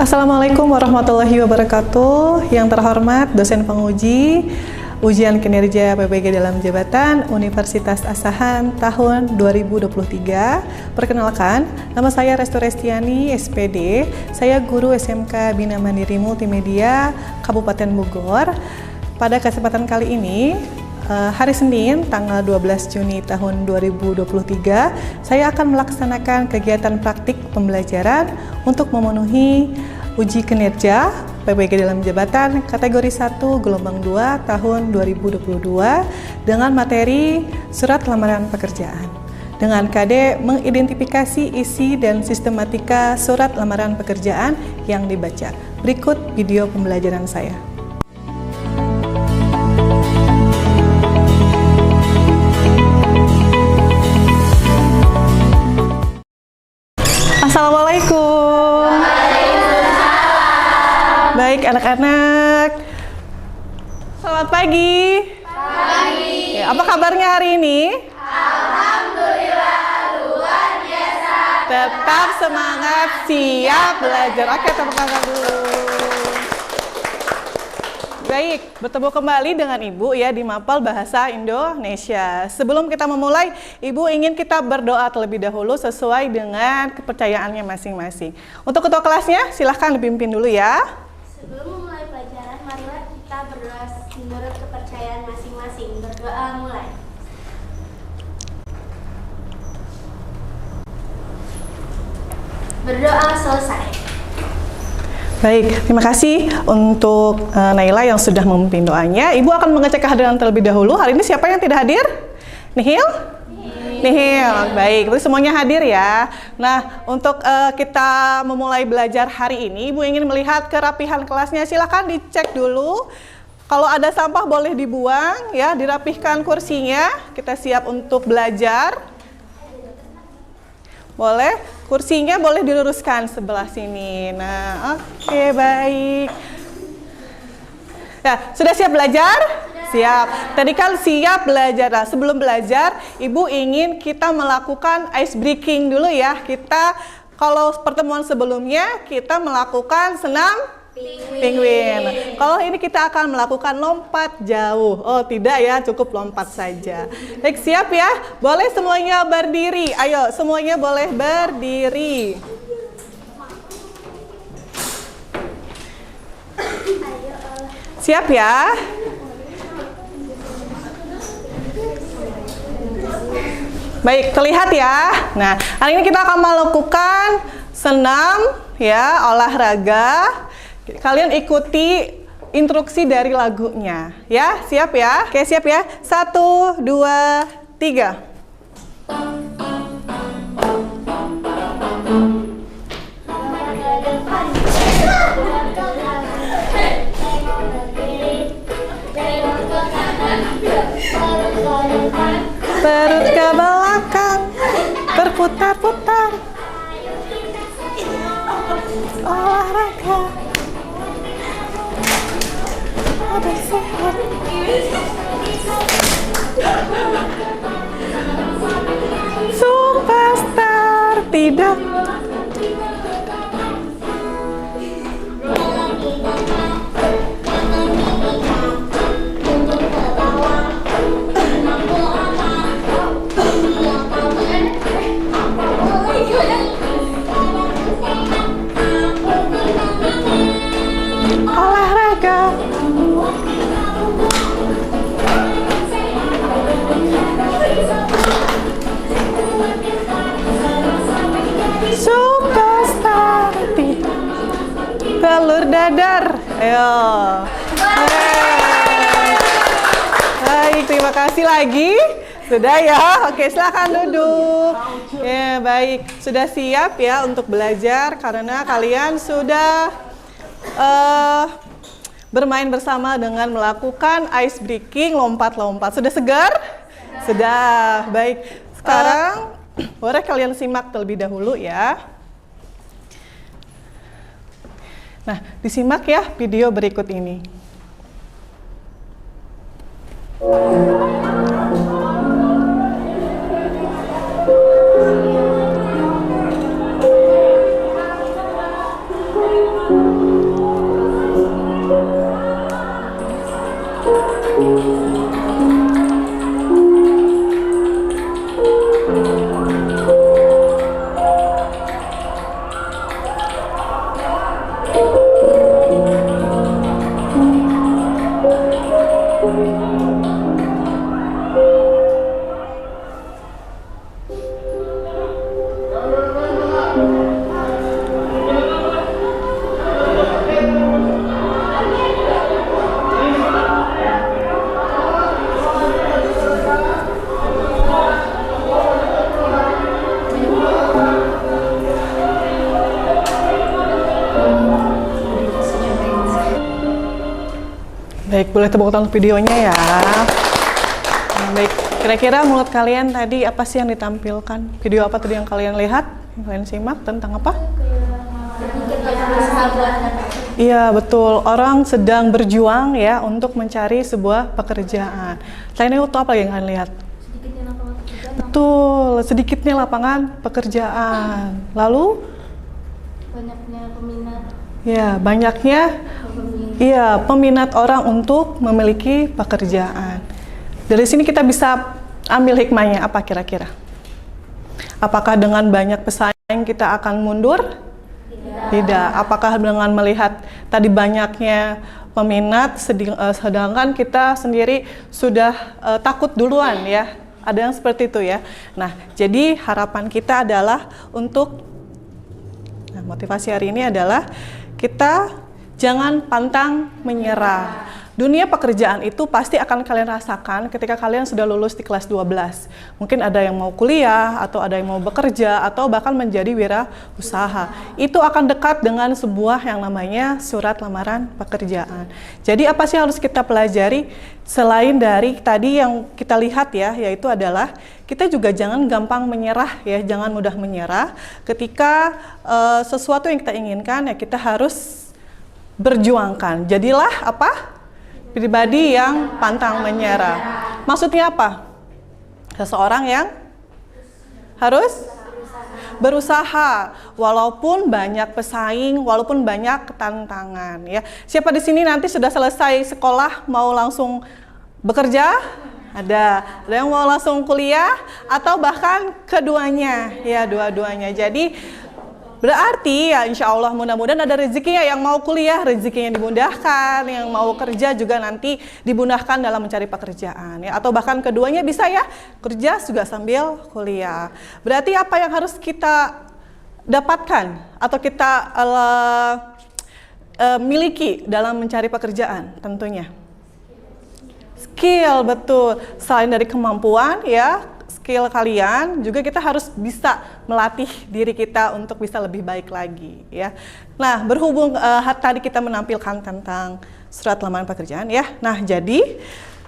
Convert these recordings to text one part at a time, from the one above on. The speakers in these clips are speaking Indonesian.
Assalamualaikum warahmatullahi wabarakatuh. Yang terhormat dosen penguji ujian kinerja PPG dalam jabatan Universitas Asahan tahun 2023. Perkenalkan, nama saya Restu Restiani, SPD. Saya guru SMK Bina Mandiri Multimedia Kabupaten Bogor. Pada kesempatan kali ini, hari Senin tanggal 12 Juni tahun 2023, saya akan melaksanakan kegiatan praktik pembelajaran untuk memenuhi uji kinerja PPG dalam jabatan kategori 1 gelombang 2 tahun 2022 dengan materi surat lamaran pekerjaan. Dengan KD mengidentifikasi isi dan sistematika surat lamaran pekerjaan yang dibaca. Berikut video pembelajaran saya. Assalamualaikum. Baik anak-anak, selamat pagi. Pagi. Apa kabarnya hari ini? Alhamdulillah luar biasa. Tetap semangat, siap belajar. Oke, tepuk tangan dulu. Baik, bertemu kembali dengan Ibu ya di Mapel Bahasa Indonesia. Sebelum kita memulai, Ibu ingin kita berdoa terlebih dahulu sesuai dengan kepercayaannya masing-masing. Untuk ketua kelasnya, silahkan dipimpin dulu ya. Sebelum memulai pelajaran, marilah kita berdoa menurut kepercayaan masing-masing. Berdoa mulai. Berdoa selesai. Baik, terima kasih untuk Naila yang sudah memimpin doanya. Ibu akan mengecek kehadiran terlebih dahulu. Hari ini siapa yang tidak hadir? Nihil? Nihil. Baik, berarti semuanya hadir ya. Nah, untuk kita memulai belajar hari ini, Ibu ingin melihat kerapihan kelasnya. Silakan dicek dulu. Kalau ada sampah boleh dibuang ya, dirapihkan kursinya. Kita siap untuk belajar. Boleh, kursinya boleh diluruskan sebelah sini. Nah, oke, baik. Ya, sudah siap belajar? Siap. Tadi kan siap belajar. Nah, sebelum belajar, Ibu ingin kita melakukan ice breaking dulu ya. Kita, kalau pertemuan sebelumnya, kita melakukan senam Penguin. Kalau ini kita akan melakukan lompat jauh. Oh tidak ya, cukup lompat saja. Baik, siap ya? Boleh semuanya berdiri. Ayo, semuanya boleh berdiri. Siap ya? Baik, terlihat ya. Nah, hari ini kita akan melakukan senam ya, olahraga. Kalian ikuti instruksi dari lagunya ya, siap ya? Oke, siap ya? 1, 2, 3. Perut ke belakang, berputar-putar, olahraga. Ada sehat. Superstar tidak. Olahraga. Superstar telur dadar. Ayo. Baik, terima kasih lagi. Sudah ya. Oke, silakan duduk. Ya, baik. Sudah siap ya untuk belajar karena kalian sudah bermain bersama dengan melakukan ice breaking, lompat-lompat. Sudah segar? Sudah. Baik. Sekarang boleh kalian simak terlebih dahulu ya. Nah, disimak ya video berikut ini. Baik, boleh tepuk tangan videonya ya. Nah, baik, kira-kira menurut kalian tadi apa sih yang ditampilkan? Video apa tadi yang kalian lihat? Yang kalian simak tentang apa? Iya, betul. Orang sedang berjuang ya untuk mencari sebuah pekerjaan. Selain itu apa lagi yang kalian lihat? Betul, sedikitnya lapangan pekerjaan. Lalu? Banyaknya peminat. Ya, banyaknya peminat orang untuk memiliki pekerjaan. Dari sini kita bisa ambil hikmahnya apa kira-kira? Apakah dengan banyak pesaing kita akan mundur? Tidak. Apakah dengan melihat tadi banyaknya peminat sedangkan kita sendiri sudah takut duluan ya? Ada yang seperti itu ya. Nah, jadi harapan kita adalah untuk motivasi hari ini adalah kita jangan pantang menyerah. Dunia pekerjaan itu pasti akan kalian rasakan ketika kalian sudah lulus di kelas 12. Mungkin ada yang mau kuliah, atau ada yang mau bekerja, atau bahkan menjadi wirausaha. Itu akan dekat dengan sebuah yang namanya surat lamaran pekerjaan. Jadi apa sih yang harus kita pelajari? Selain dari tadi yang kita lihat ya, yaitu adalah kita juga jangan gampang menyerah ya, jangan mudah menyerah. Ketika sesuatu yang kita inginkan ya kita harus berjuangkan. Jadilah apa? Pribadi yang pantang menyerah. Maksudnya apa? Seseorang yang harus berusaha walaupun banyak pesaing, walaupun banyak tantangan ya. Siapa di sini nanti sudah selesai sekolah mau langsung bekerja? Ada yang mau langsung kuliah atau bahkan keduanya ya, dua-duanya. Jadi berarti ya insya Allah mudah-mudahan ada rezekinya, yang mau kuliah rezekinya dimudahkan, yang mau kerja juga nanti dimudahkan dalam mencari pekerjaan ya, atau bahkan keduanya bisa ya, kerja juga sambil kuliah. Berarti apa yang harus kita dapatkan atau kita miliki dalam mencari pekerjaan? Tentunya skill, betul. Selain dari kemampuan ya, skill kalian juga kita harus bisa melatih diri kita untuk bisa lebih baik lagi ya. Nah, berhubung tadi kita menampilkan tentang surat lamaran pekerjaan ya. Nah, jadi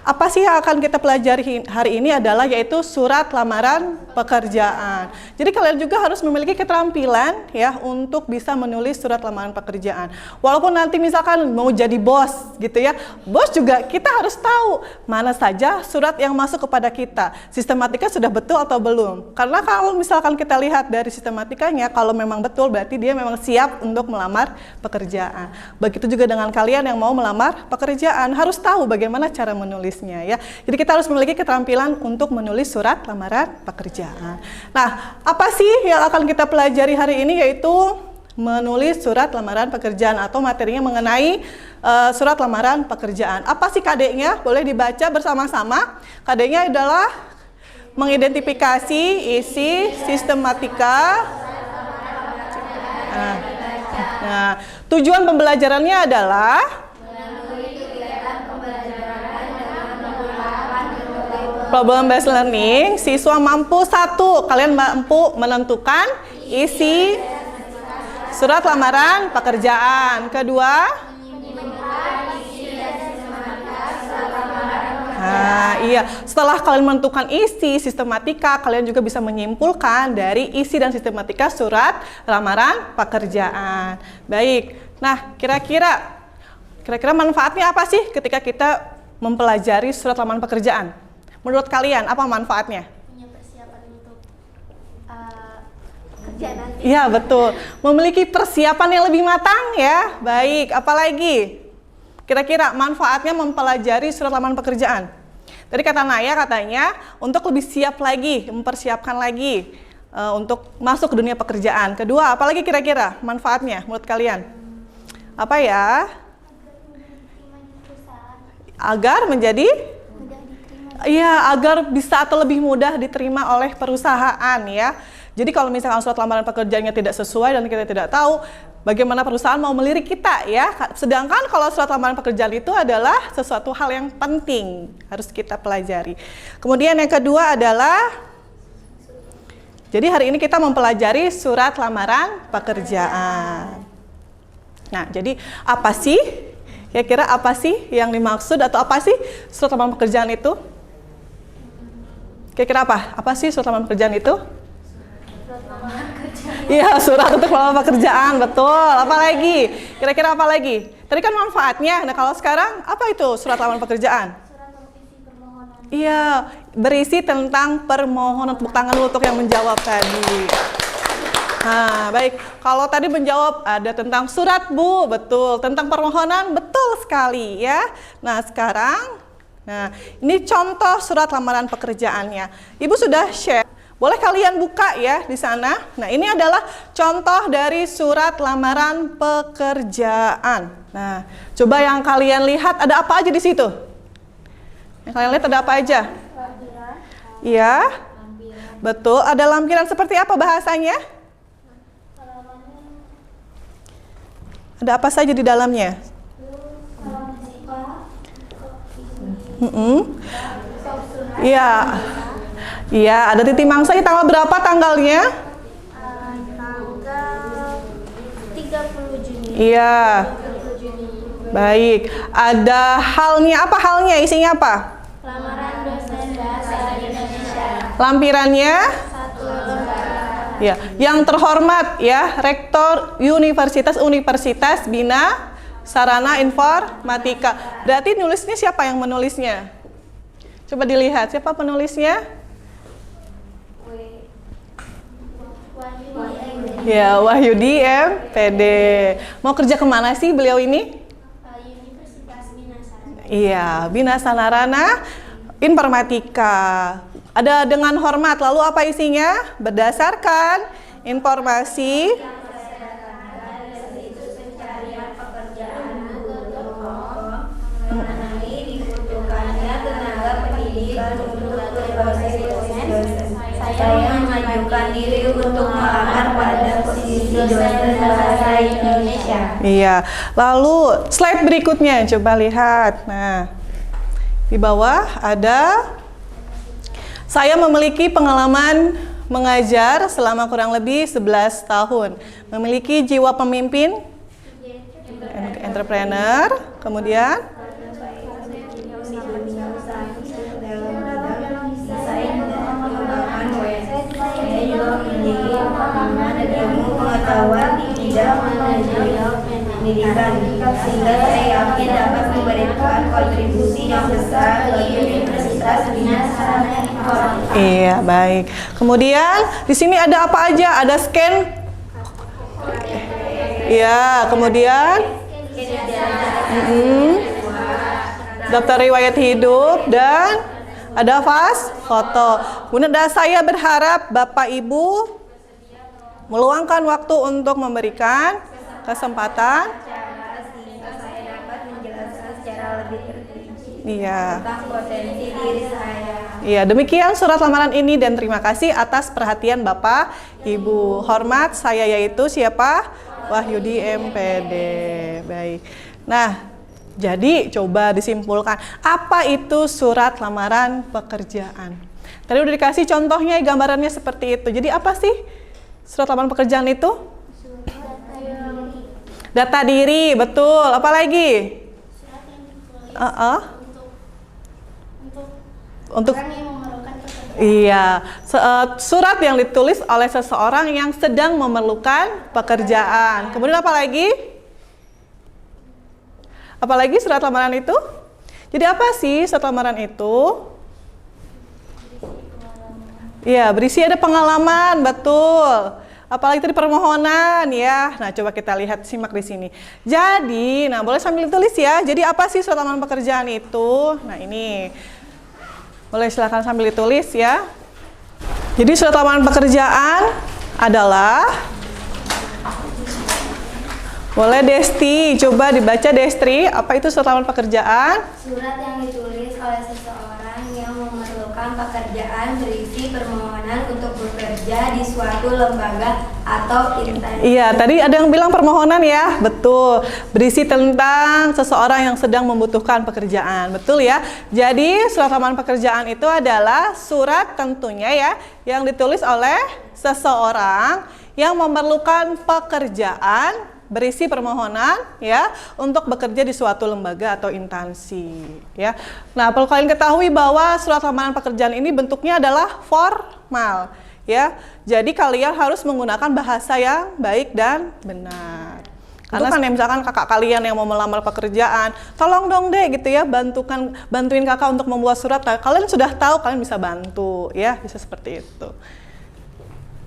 apa sih yang akan kita pelajari hari ini adalah yaitu surat lamaran pekerjaan. Jadi kalian juga harus memiliki keterampilan ya untuk bisa menulis surat lamaran pekerjaan. Walaupun nanti misalkan mau jadi bos gitu ya, bos juga kita harus tahu mana saja surat yang masuk kepada kita. Sistematika sudah betul atau belum? Karena kalau misalkan kita lihat dari sistematikanya, kalau memang betul berarti dia memang siap untuk melamar pekerjaan. Begitu juga dengan kalian yang mau melamar pekerjaan, harus tahu bagaimana cara menulis ya. Jadi kita harus memiliki keterampilan untuk menulis surat lamaran pekerjaan. Nah, apa sih yang akan kita pelajari hari ini, yaitu menulis surat lamaran pekerjaan atau materinya mengenai surat lamaran pekerjaan. Apa sih KD-nya? Boleh dibaca bersama-sama. KD-nya adalah mengidentifikasi isi sistematika. Nah, tujuan pembelajarannya adalah problem based learning. Siswa mampu kalian mampu menentukan isi surat lamaran pekerjaan. Kedua, setelah kalian menentukan isi sistematika, kalian juga bisa menyimpulkan dari isi dan sistematika surat lamaran pekerjaan. Baik. Nah, kira-kira manfaatnya apa sih ketika kita mempelajari surat lamaran pekerjaan? Menurut kalian apa manfaatnya? Punya persiapan untuk kerja nanti. Iya, betul. Memiliki persiapan yang lebih matang ya. Baik, apalagi? Kira-kira manfaatnya mempelajari surat lamaran pekerjaan. Tadi kata Naya katanya untuk lebih siap lagi, mempersiapkan lagi untuk masuk ke dunia pekerjaan. Kedua, apalagi kira-kira manfaatnya menurut kalian? Apa ya? Agar menjadi agar bisa atau lebih mudah diterima oleh perusahaan ya. Jadi kalau misalkan surat lamaran pekerjaannya tidak sesuai dan kita tidak tahu bagaimana perusahaan mau melirik kita ya. Sedangkan kalau surat lamaran pekerjaan itu adalah sesuatu hal yang penting, harus kita pelajari. Kemudian yang kedua adalah, jadi hari ini kita mempelajari surat lamaran pekerjaan. Nah, jadi apa sih Kira-kira apa sih yang dimaksud atau apa sih surat lamaran pekerjaan itu? Kira-kira apa? Apa sih surat lamaran pekerjaan itu? Iya, surat untuk lamaran pekerjaan, betul. Apa lagi? Kira-kira apa lagi? Tadi kan manfaatnya. Nah, kalau sekarang apa itu surat lamaran pekerjaan? Iya, berisi tentang permohonan. Tepuk tangan untuk yang menjawab tadi. Nah, baik. Kalau tadi menjawab ada tentang surat, Bu, betul. Tentang permohonan, betul sekali ya. Nah, sekarang, ini contoh surat lamaran pekerjaannya. Ibu sudah share. Boleh kalian buka ya di sana. Nah, ini adalah contoh dari surat lamaran pekerjaan. Nah, coba yang kalian lihat ada apa aja di situ? Yang kalian lihat ada apa aja? Lampiran. Iya. Betul. Ada lampiran seperti apa bahasanya? Ada apa saja di dalamnya? Iya. Iya, ada titik mangsanya tanggal berapa tanggalnya? Tanggal 30 Juni. Iya. Baik. Ada halnya, apa halnya? Isinya apa? Lamaran dosen bahasa Indonesia. Lampirannya? 1 lembar. Ya, yang terhormat ya, Rektor Universitas Bina Sarana Informatika. Berarti nulisnya siapa yang menulisnya? Coba dilihat, siapa penulisnya? Ya, Wahyudi MPD. Mau kerja kemana sih beliau ini? Universitas Bina Sarana. Iya, Bina Sarana Informatika. Ada dengan hormat, lalu apa isinya? Berdasarkan informasi saya mengajukan diri untuk melamar pada posisi dosen bahasa Indonesia. Iya, lalu slide berikutnya coba lihat. Nah, di bawah ada saya memiliki pengalaman mengajar selama kurang lebih 11 tahun. Memiliki jiwa pemimpin, entrepreneur, kemudian pengetahuan di bidang manajemen pendidikan, sehingga saya yakin dapat memberikan kontribusi yang besar bagi Universitas Bina Sarana Informatika. iya, baik. Kemudian di sini ada apa aja? Ada scan. Iya, kemudian daftar riwayat hidup dan ada foto. Kemudian saya berharap Bapak Ibu meluangkan waktu untuk memberikan kesempatan. Sehingga saya dapat menjelaskan secara lebih terperinci Iya. tentang potensi diri saya. Iya, demikian surat lamaran ini dan terima kasih atas perhatian Bapak Ibu. Hormat, saya yaitu siapa? Wahyudi MPD. Baik. Nah, jadi coba disimpulkan apa itu surat lamaran pekerjaan. Tadi udah dikasih contohnya, gambarannya seperti itu. Jadi apa sih surat lamaran pekerjaan itu? Data diri, betul. Apa lagi? Untuk Orang yang memerlukan pekerjaan. iya, surat yang ditulis oleh seseorang yang sedang memerlukan pekerjaan. Kemudian apa lagi? Apalagi surat lamaran itu? Jadi apa sih surat lamaran itu? Iya, berisi ada pengalaman, betul. Apalagi tadi permohonan ya. Nah, coba kita lihat, simak di sini. Jadi, nah boleh sambil tulis ya. Jadi apa sih surat lamaran pekerjaan itu? Nah, ini. Boleh silakan sambil ditulis ya. Jadi surat lamaran pekerjaan adalah, boleh Desti, coba dibaca Destri, apa itu surat lamaran pekerjaan? Surat yang ditulis oleh seseorang yang memerlukan pekerjaan berisi permohonan untuk bekerja di suatu lembaga atau instansi. Iya, tadi ada yang bilang permohonan ya, betul. Berisi tentang seseorang yang sedang membutuhkan pekerjaan, betul ya. Jadi surat lamaran pekerjaan itu adalah surat tentunya ya, yang ditulis oleh seseorang yang memerlukan pekerjaan berisi permohonan ya untuk bekerja di suatu lembaga atau instansi ya. Nah, perlu kalian ketahui bahwa surat lamaran pekerjaan ini bentuknya adalah formal ya. Jadi kalian harus menggunakan bahasa yang baik dan benar. Karena kan misalkan kakak kalian yang mau melamar pekerjaan, tolong dong deh gitu ya, bantuin kakak untuk membuat surat. Kalian sudah tahu, kalian bisa bantu ya, bisa seperti itu.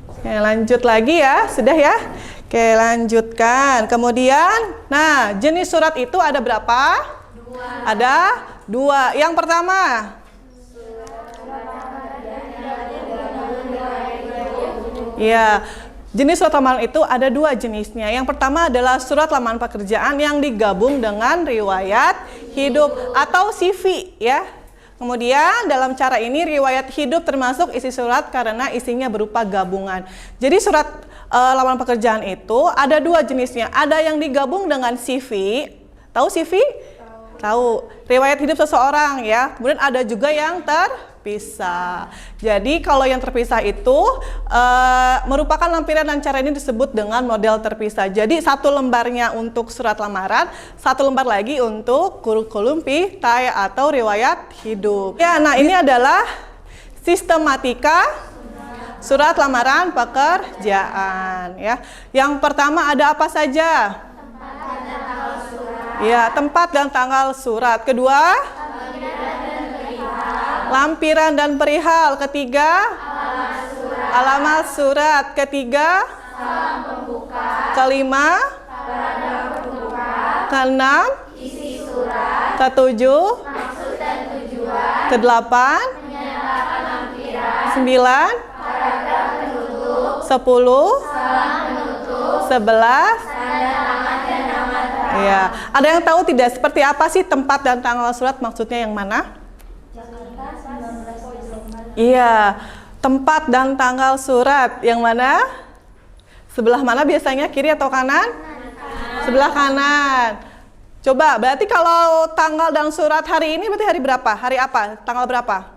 Oke, lanjut lagi ya, sudah ya. Oke, lanjutkan. Kemudian, nah jenis surat itu ada berapa? Ada 2. Yang pertama, ya. Jenis surat lamaran itu ada 2 jenisnya. Yang pertama adalah surat lamaran pekerjaan yang digabung dengan riwayat hidup atau CV ya. Kemudian dalam cara ini riwayat hidup termasuk isi surat karena isinya berupa gabungan. Jadi surat lamaran pekerjaan itu ada 2 jenisnya. Ada yang digabung dengan CV. Tahu CV? Tahu. Riwayat hidup seseorang ya. Kemudian ada juga yang terpisah. Jadi kalau yang terpisah itu merupakan lampiran dan cara ini disebut dengan model terpisah. Jadi 1 lembarnya untuk surat lamaran, 1 lembar lagi untuk kurikulum vitae atau riwayat hidup. Ya, nah ini adalah sistematika surat lamaran pekerjaan ya. Yang pertama ada apa saja? Ya, tempat dan tanggal surat. Kedua, lampiran dan perihal. Ketiga, alamat surat. Ketiga, salam pembuka. Kelima, keenam, isi surat. Ketujuh, maksud dan tujuan. Kedelapan, menyatakan lampiran. 9, paragraf penutup. 10, salam penutup. 11, tanda tangan dan nama terakhir. Ya, ada yang tahu tidak seperti apa sih tempat dan tanggal surat, maksudnya yang mana? Iya, tempat dan tanggal surat yang mana? Sebelah mana biasanya, kiri atau kanan? Sebelah kanan. Coba, berarti kalau tanggal dan surat hari ini berarti hari berapa? Hari apa? Tanggal berapa?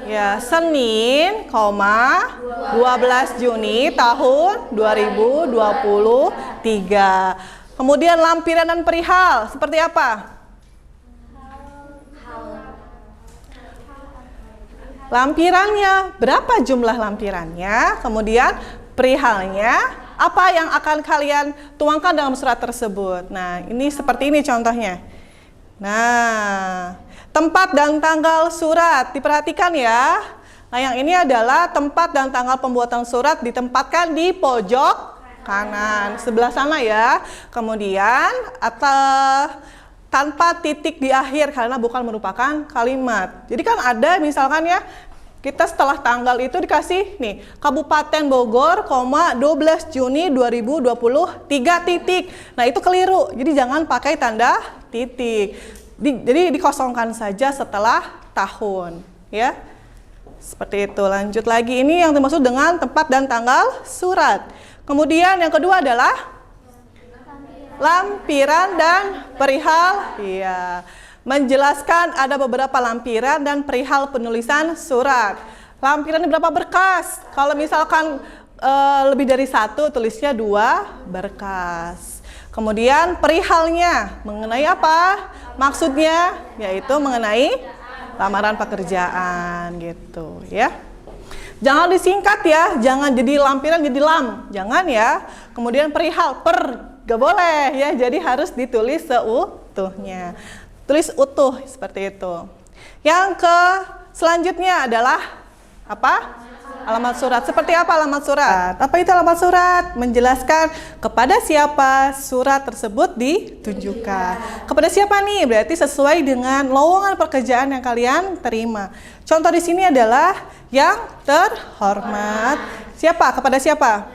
Ya, Senin, 12 Juni tahun 2023. Kemudian lampiran dan perihal, seperti apa? Lampirannya, berapa jumlah lampirannya, kemudian perihalnya, apa yang akan kalian tuangkan dalam surat tersebut. Nah, ini seperti ini contohnya. Nah, tempat dan tanggal surat, diperhatikan ya. Nah, yang ini adalah tempat dan tanggal pembuatan surat ditempatkan di pojok kanan, sebelah sana ya. Kemudian, atau tanpa titik di akhir karena bukan merupakan kalimat. Jadi kan ada misalkan ya, kita setelah tanggal itu dikasih nih, Kabupaten Bogor, 12 Juni 2023 titik. Nah, itu keliru. Jadi jangan pakai tanda titik. Jadi dikosongkan saja setelah tahun, ya. Seperti itu. Lanjut lagi, ini yang dimaksud dengan tempat dan tanggal surat. Kemudian yang kedua adalah lampiran dan perihal, iya. Menjelaskan ada beberapa lampiran dan perihal penulisan surat. Lampiran berapa berkas? Kalau misalkan lebih dari 1, tulisnya 2 berkas. Kemudian perihalnya mengenai apa? Maksudnya yaitu mengenai lamaran pekerjaan gitu ya. Jangan disingkat ya, jangan jadi lampiran jadi lam, jangan ya. Kemudian perihal gak boleh ya, jadi harus ditulis seutuhnya. Tulis utuh seperti itu. Yang selanjutnya adalah apa? Alamat surat. Seperti apa alamat surat? Apa itu alamat surat? Menjelaskan kepada siapa surat tersebut ditujukan. Kepada siapa nih? Berarti sesuai dengan lowongan pekerjaan yang kalian terima. Contoh di sini adalah yang terhormat. Siapa? Kepada siapa?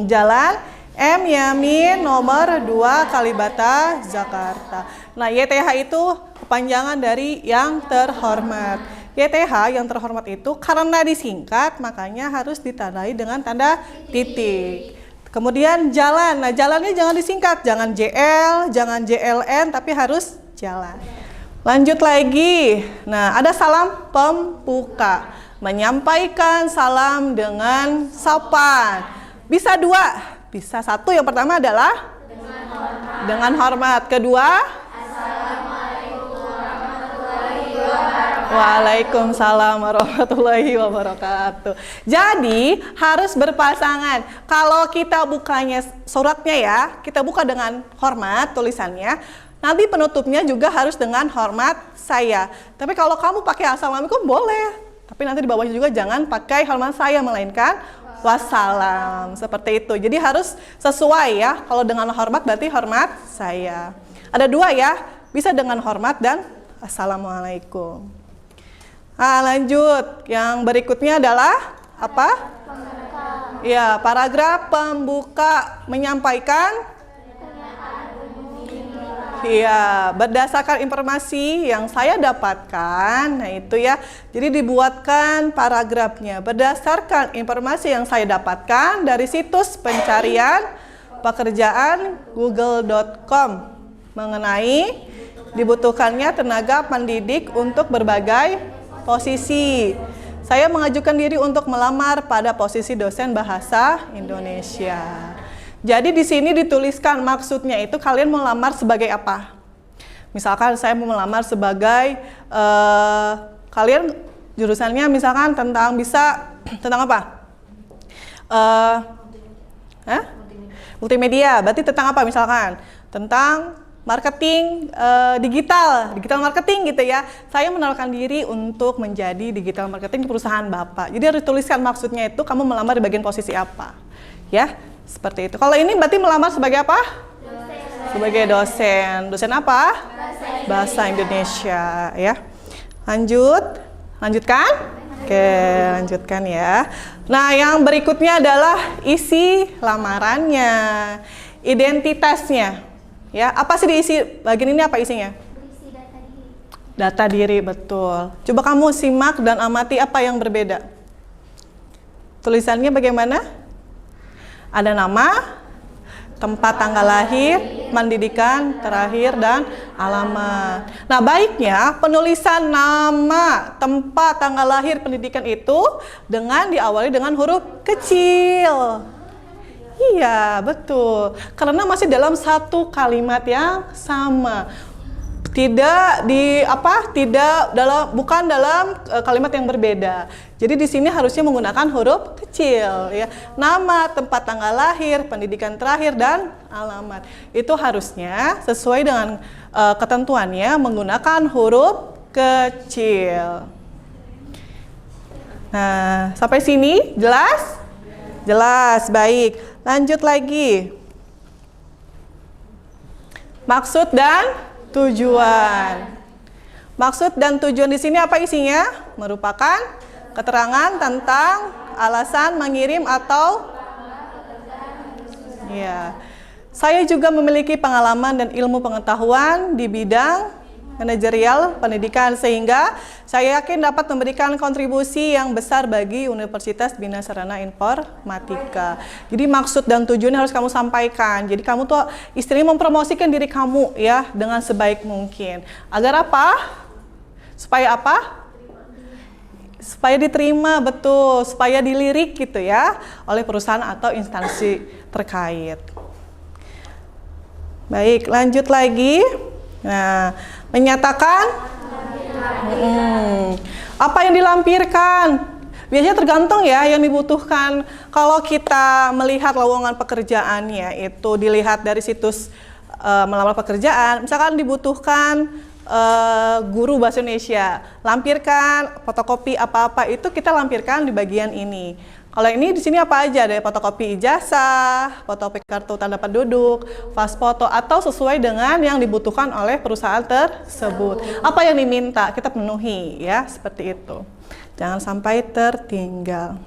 Jalan M. Yamin nomor 2 Kalibata, Jakarta. Nah, YTH itu kepanjangan dari yang terhormat. YTH yang terhormat itu karena disingkat makanya harus ditandai dengan tanda titik. Kemudian jalan. Nah, jalannya jangan disingkat, jangan JL, jangan JLN, tapi harus jalan. Lanjut lagi. Nah, ada salam pembuka. Menyampaikan salam dengan sopan. Bisa dua, bisa satu. Yang pertama adalah dengan hormat. Kedua, Waalaikumsalam warahmatullahi wabarakatuh. Jadi harus berpasangan. Kalau kita bukanya suratnya ya, kita buka dengan hormat tulisannya. Nanti penutupnya juga harus dengan hormat saya. Tapi kalau kamu pakai assalamualaikum boleh. Tapi nanti di bawahnya juga jangan pakai hormat saya, melainkan wassalam. Seperti itu. Jadi harus sesuai ya. Kalau dengan hormat berarti hormat saya. Ada dua ya. Bisa dengan hormat dan assalamualaikum. Nah, lanjut. Yang berikutnya adalah apa? Ya, paragraf pembuka menyampaikan. Ya, berdasarkan informasi yang saya dapatkan. Nah, itu ya. Jadi dibuatkan paragrafnya berdasarkan informasi yang saya dapatkan dari situs pencarian pekerjaan google.com mengenai dibutuhkannya tenaga pendidik untuk berbagai posisi. Saya mengajukan diri untuk melamar pada posisi dosen bahasa Indonesia. Jadi di sini dituliskan maksudnya itu kalian mau melamar sebagai apa? Misalkan saya mau melamar sebagai kalian jurusannya misalkan tentang apa? Multimedia. Berarti tentang apa misalkan? Tentang marketing digital marketing gitu ya. Saya menawarkan diri untuk menjadi digital marketing di perusahaan Bapak. Jadi harus tuliskan maksudnya itu kamu melamar di bagian posisi apa. Ya, seperti itu. Kalau ini berarti melamar sebagai apa? Dosen. Sebagai dosen. Dosen apa? Bahasa Indonesia ya. Lanjutkan? Oke, lanjutkan ya. Nah, yang berikutnya adalah isi lamarannya. Identitasnya. Ya, apa sih diisi bagian ini, apa isinya? Berisi data diri. Data diri, betul. Coba kamu simak dan amati apa yang berbeda. Tulisannya bagaimana? Ada nama, tempat tanggal lahir, pendidikan terakhir, dan alamat. Nah, baiknya penulisan nama, tempat tanggal lahir, pendidikan itu diawali dengan huruf kecil. Iya, betul. Karena masih dalam satu kalimat yang sama. Bukan dalam kalimat yang berbeda. Jadi di sini harusnya menggunakan huruf kecil ya. Nama, tempat tanggal lahir, pendidikan terakhir, dan alamat. Itu harusnya sesuai dengan ketentuannya menggunakan huruf kecil. Nah, sampai sini jelas? Jelas, baik. Lanjut lagi. Maksud dan tujuan. Maksud dan tujuan di sini apa isinya? Merupakan keterangan tentang alasan mengirim atau ya. Saya juga memiliki pengalaman dan ilmu pengetahuan di bidang manajerial pendidikan sehingga saya yakin dapat memberikan kontribusi yang besar bagi Universitas Bina Sarana Informatika. Jadi maksud dan tujuannya harus kamu sampaikan. Jadi kamu tuh istilahnya mempromosikan diri kamu ya dengan sebaik mungkin. Agar apa? Supaya apa? Supaya diterima, betul. Supaya dilirik gitu ya oleh perusahaan atau instansi terkait. Baik, lanjut lagi. Nah, menyatakan apa yang dilampirkan. Biasanya tergantung ya yang dibutuhkan. Kalau kita melihat lowongan pekerjaannya itu dilihat dari situs melamar pekerjaan. Misalkan dibutuhkan guru bahasa Indonesia, lampirkan fotokopi apa-apa itu kita lampirkan di bagian ini. Kalau ini di sini apa aja? Ada fotokopi ijazah, fotokopi kartu tanda penduduk, pas foto atau sesuai dengan yang dibutuhkan oleh perusahaan tersebut. Apa yang diminta kita penuhi ya, seperti itu. Jangan sampai tertinggal.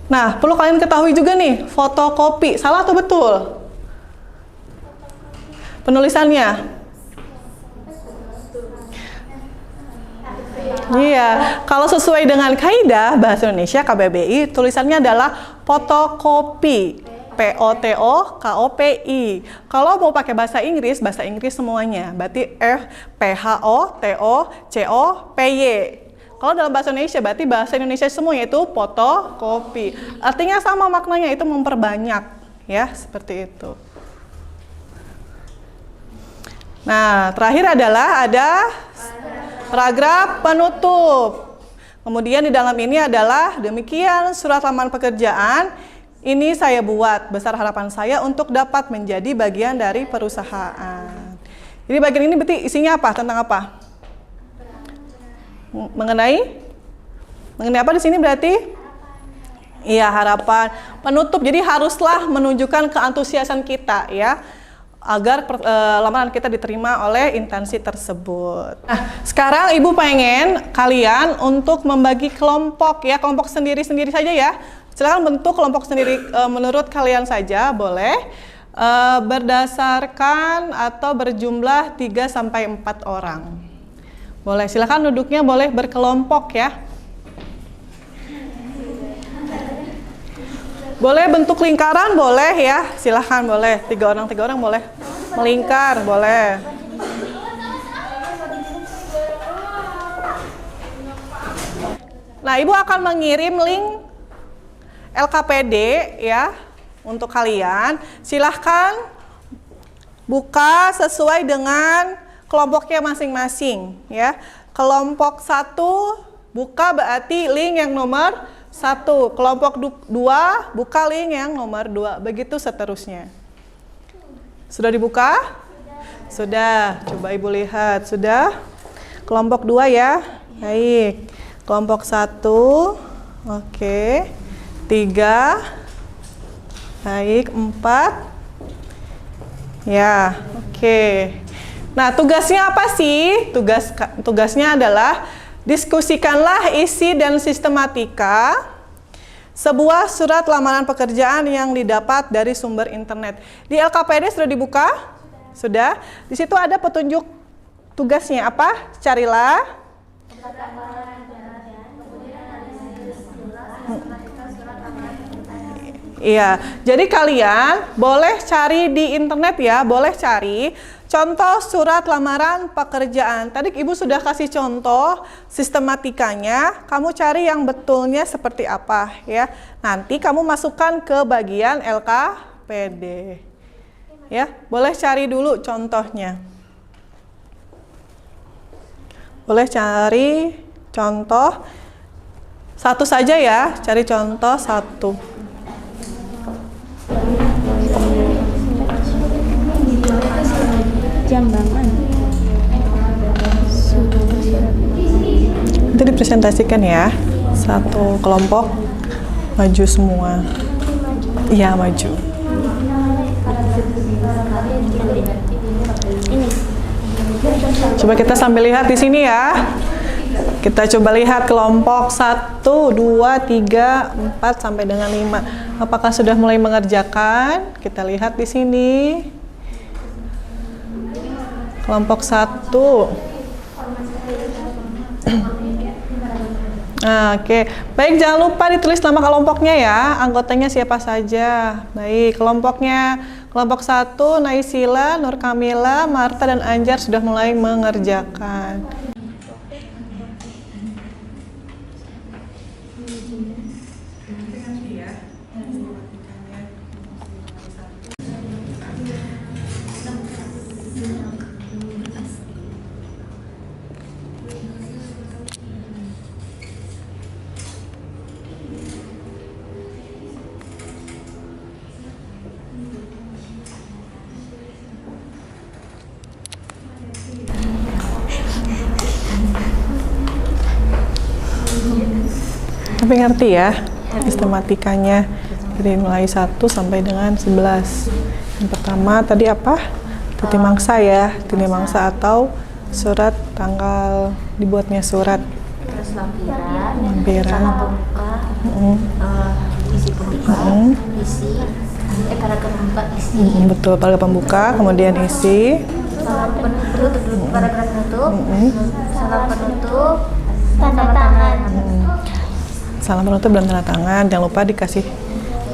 Nah, perlu kalian ketahui juga nih, fotokopi salah atau betul? Penulisannya. Iya, kalau sesuai dengan kaidah Bahasa Indonesia KBBI, tulisannya adalah fotokopi. POTOKOPI. Kalau mau pakai bahasa Inggris semuanya. Berarti FPHOTOCOPY. Kalau dalam bahasa Indonesia berarti bahasa Indonesia semua yaitu fotokopi. Artinya sama maknanya, itu memperbanyak ya, seperti itu. Nah, terakhir adalah ada paragraf penutup. Kemudian di dalam ini adalah demikian surat lamaran pekerjaan ini saya buat, besar harapan saya untuk dapat menjadi bagian dari perusahaan. Jadi bagian ini berarti isinya apa? Tentang apa? Mengenai apa di sini berarti? Iya, harapan. Penutup. Jadi haruslah menunjukkan keantusiasan kita ya, agar lamaran kita diterima oleh instansi tersebut. Nah, sekarang Ibu pengen kalian untuk membagi kelompok ya, kelompok sendiri-sendiri saja ya. Silakan bentuk kelompok sendiri menurut kalian saja, boleh. Berdasarkan atau berjumlah 3 sampai 4 orang. Boleh, silakan duduknya boleh berkelompok ya. Boleh bentuk lingkaran, boleh ya. Silakan boleh. 3 orang boleh. Melingkar, boleh. Nah, Ibu akan mengirim link LKPD ya untuk kalian. Silahkan buka sesuai dengan kelompoknya masing-masing ya. Kelompok 1 buka berarti link yang nomor 1. Kelompok 2 buka link yang nomor 2. Begitu seterusnya. Sudah dibuka? Sudah. Coba Ibu lihat. Sudah? Kelompok 2 ya. Baik. Kelompok 1. Oke. 3. Baik. 4. Ya. Oke. Nah, tugasnya apa sih? Tugasnya adalah diskusikanlah isi dan sistematika sebuah surat lamaran pekerjaan yang didapat dari sumber internet. Di LKPD sudah dibuka? Sudah. Di situ ada petunjuk tugasnya apa? Carilah. Iya. Jadi kalian boleh cari di internet ya, boleh cari contoh surat lamaran pekerjaan. Tadi Ibu sudah kasih contoh sistematikanya, kamu cari yang betulnya seperti apa ya. Nanti kamu masukkan ke bagian LKPD. Ya, boleh cari dulu contohnya. Boleh cari contoh satu saja ya, cari contoh 1. Jambangan. Itu dipresentasikan ya, satu kelompok maju semua. Iya, maju. Coba kita sambil lihat di sini ya. Kita coba lihat kelompok 1, 2, 3, 4 sampai dengan 5. Apakah sudah mulai mengerjakan? Kita lihat di sini. Kelompok 1. Nah, oke. Baik, jangan lupa ditulis nama kelompoknya ya. Anggotanya siapa saja. Baik, kelompoknya. Kelompok 1, Naisila, Nur Kamila, Marta, dan Anjar sudah mulai mengerjakan. Tapi ngerti ya sistematikanya dari mulai 1 sampai dengan 11. Yang pertama tadi apa? Titi mangsa ya, titi mangsa atau surat tanggal dibuatnya surat. Terus lampiran, Sama pembuka, isi pembuka, isi, paragraf pembuka, isi. Betul, paragraf pembuka, kemudian isi. Salam penutup, paragraf penutup, salam penutup, tanda tangan. Salam penutup dan tanda tangan. Jangan lupa dikasih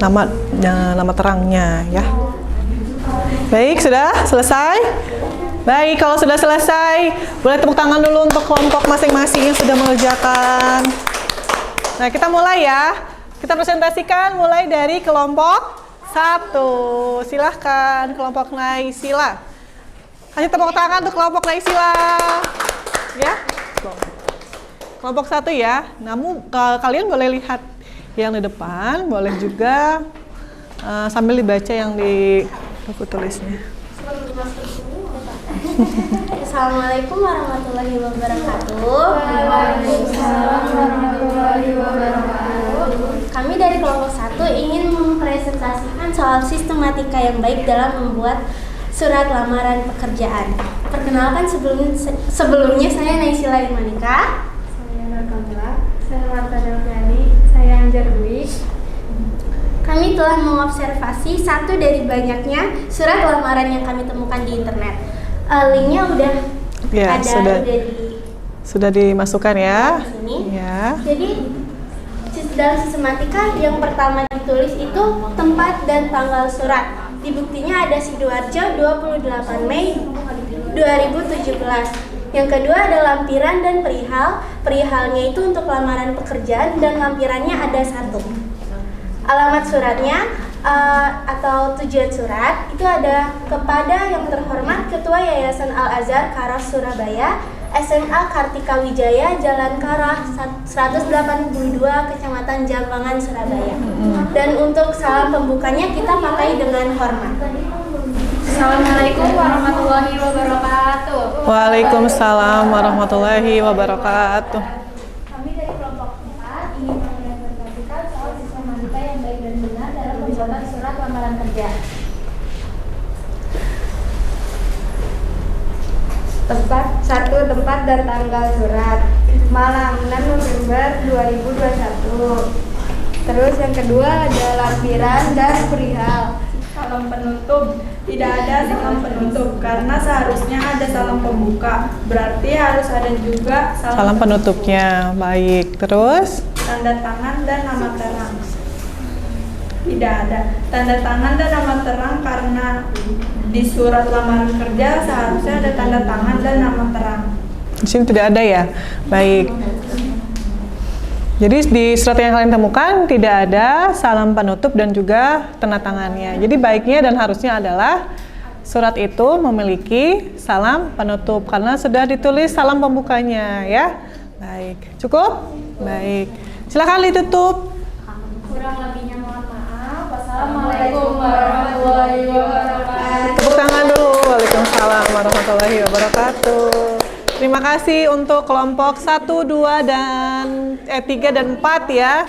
nama terangnya ya. Baik, sudah selesai. Baik, kalau sudah selesai, boleh tepuk tangan dulu untuk kelompok masing-masing yang sudah mengerjakan. Nah, kita mulai ya. Kita presentasikan mulai dari kelompok 1. Silahkan kelompok Naisila. Kasih tepuk tangan untuk kelompok Naisila. Ya. Kelompok 1 ya. Namun kalian boleh lihat yang di depan, boleh juga sambil dibaca yang di buku tulisnya. Assalamualaikum warahmatullahi wabarakatuh. Waalaikumsalam warahmatullahi wabarakatuh. Kami dari kelompok 1 ingin mempresentasikan soal sistematika yang baik dalam membuat surat lamaran pekerjaan. Perkenalkan sebelumnya saya Naisila Imanika. Saya Nur Kamila. Saya Marta Delviani. Saya Anjar Dwi. Kami telah mengobservasi satu dari banyaknya surat lamaran yang kami temukan di internet. Linknya udah Ya, ada sudah dimasukkan ya. di sini. Ya. Jadi dalam sistematika yang pertama ditulis itu tempat dan tanggal surat. Di buktinya ada Sidoarjo 28 Mei 2017. Yang kedua ada lampiran dan perihal. Perihalnya itu untuk lamaran pekerjaan dan lampirannya ada 1. Alamat suratnya atau tujuan surat itu ada kepada yang terhormat Ketua Yayasan Al-Azhar Karos Surabaya, SMA Kartika Wijaya, Jalan Karah 182, Kecamatan Jambangan, Surabaya. Dan untuk salam pembukanya kita pakai dengan hormat. Assalamualaikum warahmatullahi wabarakatuh. Waalaikumsalam warahmatullahi wabarakatuh. Kami dari kelompok 4 ingin mempresentasikan soal sistematika yang baik dan benar dalam pembuatan surat lamaran kerja. Tempat dan tanggal surat. Malang 6 November 2021. Terus yang kedua ada lampiran dan perihal. Salam penutup. Tidak ada salam penutup karena seharusnya ada salam pembuka. Berarti harus ada juga Salam penutupnya. Baik. Terus tanda tangan dan nama terang. Tidak ada tanda tangan dan nama terang karena di surat lamaran kerja seharusnya ada tanda tangan dan nama terang. di sini tidak ada ya. Baik. Jadi di surat yang kalian temukan tidak ada salam penutup dan juga tanda tangannya. Jadi baiknya dan harusnya adalah surat itu memiliki salam penutup karena sudah ditulis salam pembukanya ya. Baik, cukup? Baik. Silakan ditutup. Kurang lebihnya mohon maaf. Assalamualaikum warahmatullahi wabarakatuh. Tepuk tangan dulu. Waalaikumsalam warahmatullahi wabarakatuh. Terima kasih untuk kelompok 1, 2, dan 3 dan 4 ya.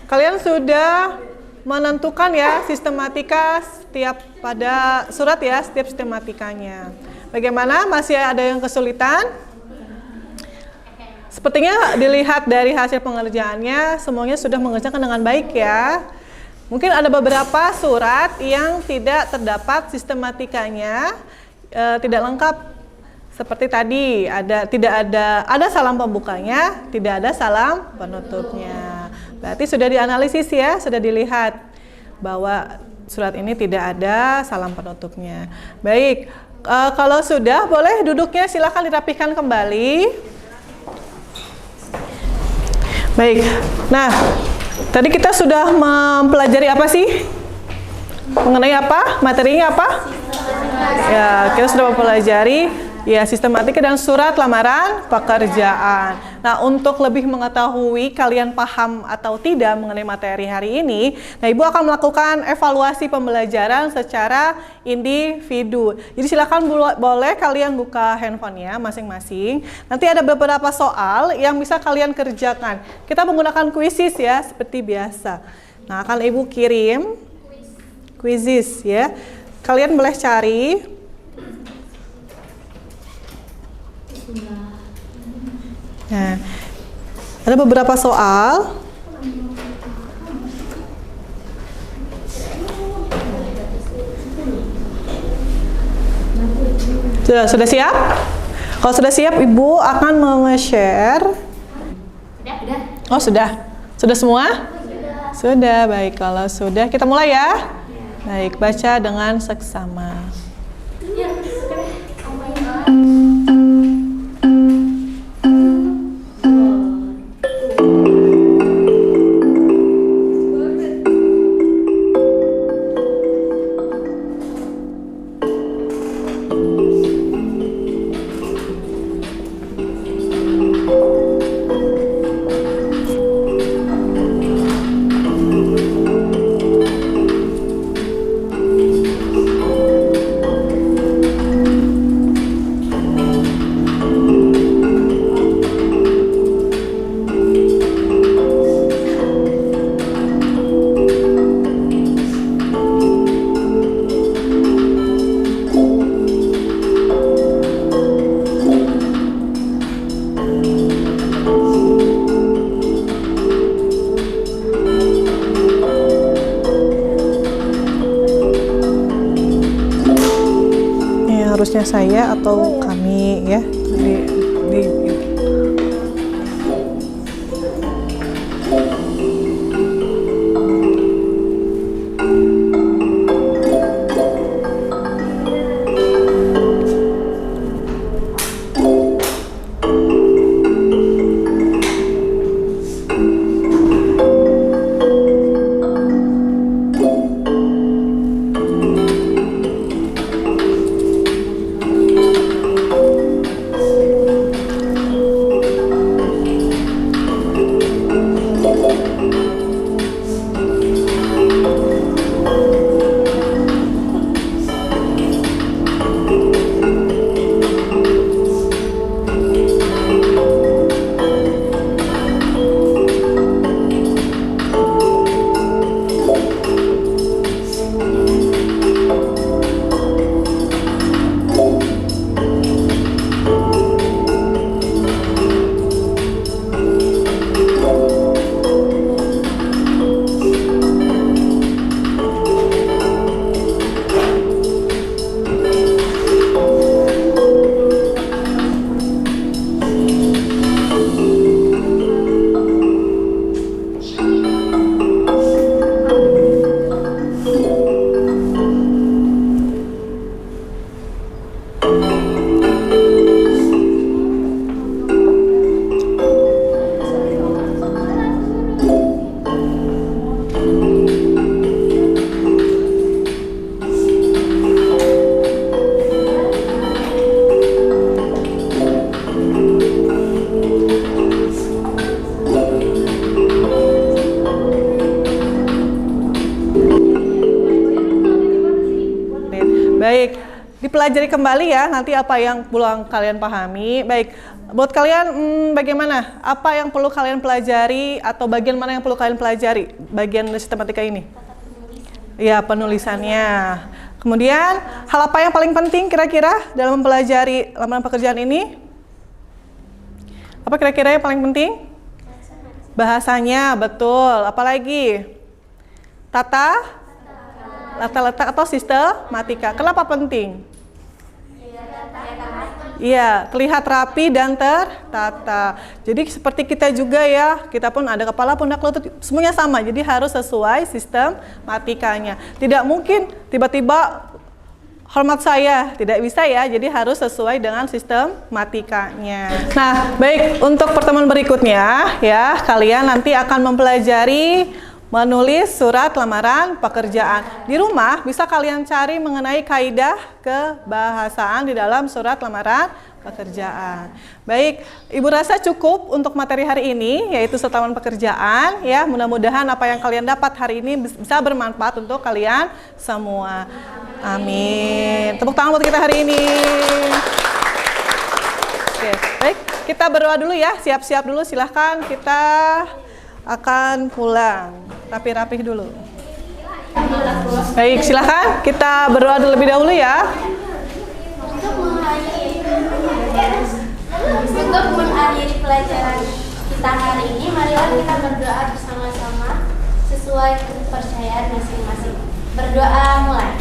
Kalian sudah menentukan ya sistematika setiap pada surat ya, setiap sistematikanya. Bagaimana? Masih ada yang kesulitan? Sepertinya dilihat dari hasil pengerjaannya semuanya sudah mengerjakan dengan baik ya. Mungkin ada beberapa surat yang tidak terdapat sistematikanya, tidak lengkap. Seperti tadi tidak ada salam pembukanya, tidak ada salam penutupnya. Berarti sudah dianalisis ya, sudah dilihat bahwa surat ini tidak ada salam penutupnya. Baik, kalau sudah boleh duduknya silakan dirapihkan kembali. Baik, nah tadi kita sudah mempelajari apa sih? Mengenai apa? Materinya apa? Ya, kita sudah mempelajari ya sistematika dan surat lamaran pekerjaan. Nah, untuk lebih mengetahui kalian paham atau tidak mengenai materi hari ini, nah Ibu akan melakukan evaluasi pembelajaran secara individu. Jadi silakan boleh kalian buka handphonenya masing-masing. Nanti ada beberapa soal yang bisa kalian kerjakan. Kita menggunakan quizzes ya, seperti biasa. Nah, akan Ibu kirim quizzes ya. Kalian boleh cari. Nah, ada beberapa soal. Sudah siap? Kalau sudah siap, Ibu akan nge-share. Sudah. Oh, sudah. Sudah semua? Sudah, baik. Kalau sudah, kita mulai ya. Baik, baca dengan seksama. harusnya saya atau kami ya di Baik, dipelajari kembali ya nanti apa yang perlu kalian pahami. Baik, buat kalian bagaimana? Apa yang perlu kalian pelajari atau bagian mana yang perlu kalian pelajari? Bagian sistematika ini? Ya, penulisannya. Kemudian, hal apa yang paling penting kira-kira dalam mempelajari lamaran pekerjaan ini? Apa kira-kira yang paling penting? Bahasanya, betul. Apalagi? Tata letak atau sistematika. Kenapa penting? Iya, terlihat rapi dan tertata. Jadi seperti kita juga ya, kita pun ada kepala, pundak, lutut, semuanya sama. Jadi harus sesuai sistematikanya. Tidak mungkin tiba-tiba hormat saya, tidak bisa ya. Jadi harus sesuai dengan sistematikanya. Nah, baik, untuk pertemuan berikutnya ya, kalian nanti akan mempelajari menulis surat lamaran pekerjaan. Di rumah bisa kalian cari mengenai kaidah kebahasaan di dalam surat lamaran pekerjaan. Baik, Ibu rasa cukup untuk materi hari ini, yaitu surat lamaran pekerjaan. Ya, mudah-mudahan apa yang kalian dapat hari ini bisa bermanfaat untuk kalian semua. Amin. Tepuk tangan buat kita hari ini. Oke, baik, kita berdoa dulu ya. Siap-siap dulu, silahkan kita akan pulang. Rapi-rapi dulu. Baik, silahkan kita berdoa terlebih dahulu ya. Untuk mengakhiri pelajaran kita hari ini, marilah kita berdoa bersama-sama sesuai kepercayaan masing-masing. Berdoa mulai.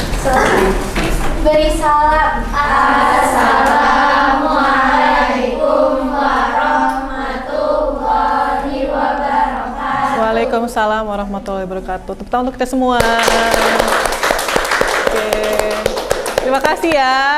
Beri salam. Assalamualaikum warahmatullahi wabarakatuh. Waalaikumsalam warahmatullahi wabarakatuh. Tepuk tangan untuk kita semua. Oke. Terima kasih ya.